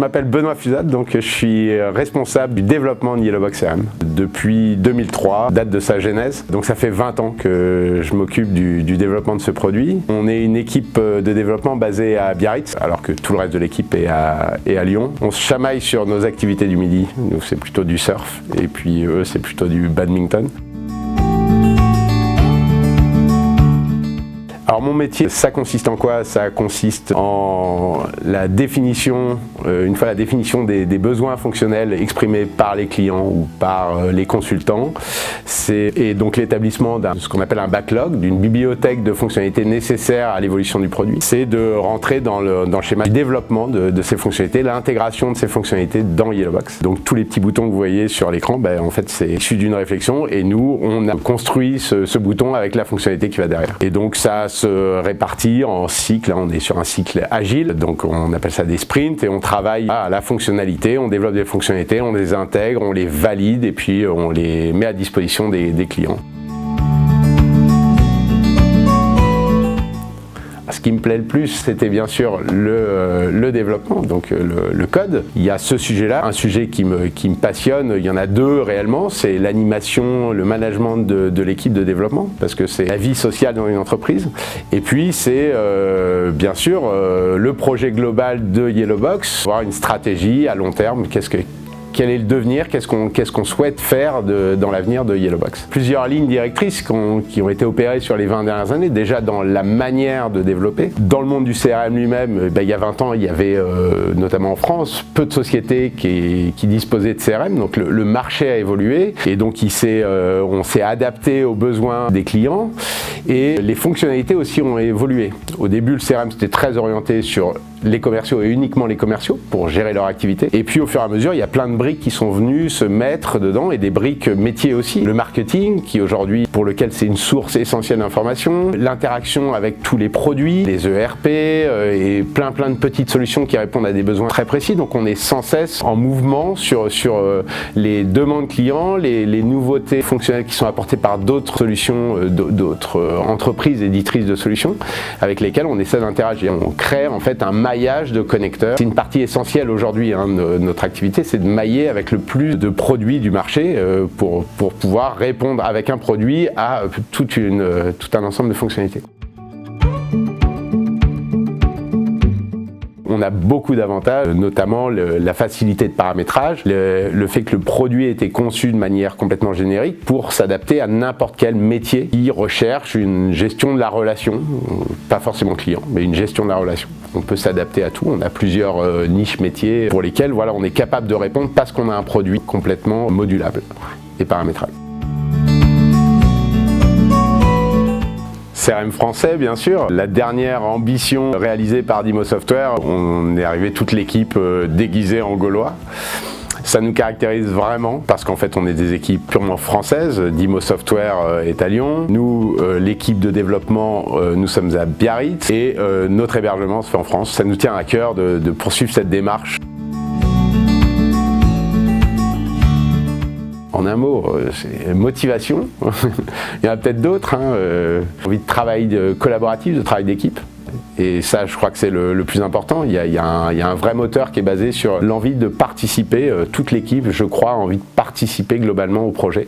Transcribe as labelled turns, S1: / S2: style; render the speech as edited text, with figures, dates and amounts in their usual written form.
S1: m'appelle Benoît Fusade, donc je suis responsable du développement de Yellowbox CRM depuis 2003, date de sa genèse. Donc ça fait 20 ans que je m'occupe du développement de ce produit. On est une équipe de développement basée à Biarritz, alors que tout le reste de l'équipe est à Lyon. On se chamaille sur nos activités du midi. Nous, c'est plutôt du surf, et puis eux, c'est plutôt du badminton. Alors mon métier, ça consiste en quoi? Ça consiste en la définition, une fois la définition des besoins fonctionnels exprimés par les clients ou par les consultants, et donc l'établissement de ce qu'on appelle un backlog, d'une bibliothèque de fonctionnalités nécessaires à l'évolution du produit. C'est de rentrer dans le schéma du développement de ces fonctionnalités, l'intégration de ces fonctionnalités dans Yellowbox. Donc tous les petits boutons que vous voyez sur l'écran, en fait c'est issu d'une réflexion, et nous on a construit ce bouton avec la fonctionnalité qui va derrière. Et donc ça se répartit en cycles, on est sur un cycle agile, donc on appelle ça des sprints, et on travaille à la fonctionnalité, on développe des fonctionnalités, on les intègre, on les valide, et puis on les met à disposition des clients. Ce qui me plaît le plus, c'était bien sûr le développement, donc le code. Il y a ce sujet-là, un sujet qui me passionne. Il y en a deux réellement, c'est l'animation, le management de l'équipe de développement, parce que c'est la vie sociale dans une entreprise. Et puis c'est bien sûr le projet global de Yellowbox, avoir une stratégie à long terme. Quel est le devenir, qu'est-ce qu'on souhaite faire dans l'avenir de Yellowbox. Plusieurs lignes directrices qui ont été opérées sur les 20 dernières années, déjà dans la manière de développer. Dans le monde du CRM lui-même, il y a 20 ans, il y avait, notamment en France, peu de sociétés qui disposaient de CRM, donc le marché a évolué, et donc on s'est adapté aux besoins des clients, et les fonctionnalités aussi ont évolué. Au début, le CRM c'était très orienté sur les commerciaux et uniquement les commerciaux pour gérer leur activité. Et puis au fur et à mesure, il y a plein de briques qui sont venues se mettre dedans, et des briques métiers aussi. Le marketing, qui aujourd'hui, pour lequel c'est une source essentielle d'information, l'interaction avec tous les produits, les ERP et plein de petites solutions qui répondent à des besoins très précis. Donc on est sans cesse en mouvement sur les demandes clients, les nouveautés fonctionnelles qui sont apportées par d'autres solutions, d'autres entreprises éditrices de solutions avec lesquelles on essaie d'interagir. On crée en fait un maillage de connecteurs. C'est une partie essentielle aujourd'hui de notre activité, c'est de mailler avec le plus de produits du marché pour pouvoir répondre avec un produit à tout un ensemble de fonctionnalités. On a beaucoup d'avantages, notamment la facilité de paramétrage, le fait que le produit ait été conçu de manière complètement générique pour s'adapter à n'importe quel métier qui recherche une gestion de la relation, pas forcément client, mais une gestion de la relation. On peut s'adapter à tout, on a plusieurs niches métiers pour lesquels on est capable de répondre parce qu'on a un produit complètement modulable et paramétrable. CRM français, bien sûr. La dernière ambition réalisée par Dymo Software, on est arrivé toute l'équipe déguisée en gaulois. Ça nous caractérise vraiment parce qu'en fait on est des équipes purement françaises. Dymo Software est à Lyon. Nous, l'équipe de développement, nous sommes à Biarritz, et notre hébergement se fait en France. Ça nous tient à cœur de poursuivre cette démarche. En un mot, c'est motivation. Il y en a peut-être d'autres. Envie de travail collaboratif, de travail d'équipe. Et ça, je crois que c'est le plus important. Il y a un vrai moteur qui est basé sur l'envie de participer. Toute l'équipe, je crois, a envie de participer globalement au projet.